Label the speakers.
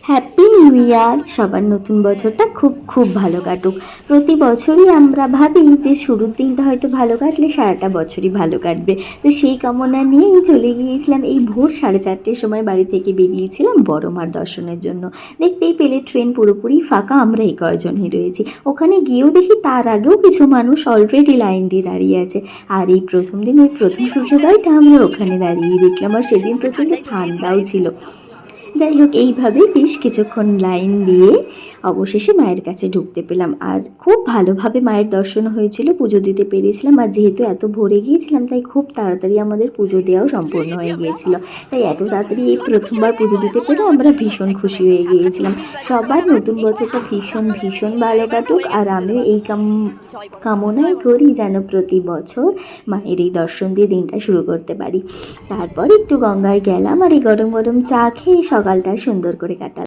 Speaker 1: Happy new year. সবার নতুন বছরটা খুব খুব ভালো কাটুক। প্রতি বছরই আমরা ভাবি যে শুরুর দিনটা হয়তো ভালো কাটলে সারাটা বছরই ভালো কাটবে। তো সেই কামনা নিয়েই চলে গিয়েছিলাম এই ভোর 4:30-র সময় বাড়ি থেকে বেরিয়েছিলাম বড় মার দর্শনের জন্য। দেখতেই পেলে ট্রেন পুরোপুরি ফাঁকা, আমরা এই কয়জনই রয়েছি। ওখানে গিয়েও দেখি তার আগেও কিছু মানুষ অলরেডি লাইন দিয়ে দাঁড়িয়ে আছে। আর এই প্রথম দিন ওই প্রথম সূর্যোদয়টা আমরা ওখানে দাঁড়িয়ে দেখলাম, আর সেদিন প্রচণ্ড ঠান্ডাও ছিল। যাই হোক, এইভাবেই বেশ কিছুক্ষণ লাইন দিয়ে অবশেষে মায়ের কাছে ঢুকতে পেলাম। আর খুব ভালোভাবে মায়ের দর্শন হয়েছিল, পুজো দিতে পেরেছিলাম। আর যেহেতু এত ভোরে গিয়েছিলাম তাই খুব তাড়াতাড়ি আমাদের পুজো দেওয়াও সম্পূর্ণ হয়ে গিয়েছিল। তাই এত তাড়াতাড়ি এই প্রথমবার পুজো দিতে পেরে আমরা ভীষণ খুশি হয়ে গিয়েছিলাম। সবার নতুন বছরটা ভীষণ ভীষণ ভালো কাটুক। আর আমিও এই কামনাই করি যেন প্রতি বছর মায়ের এই দর্শন দিয়ে দিনটা শুরু করতে পারি। তারপর একটু গঙ্গায় গেলাম আর এই গরম গরম চা খেয়ে সকালটা সুন্দর করে কাটালাম।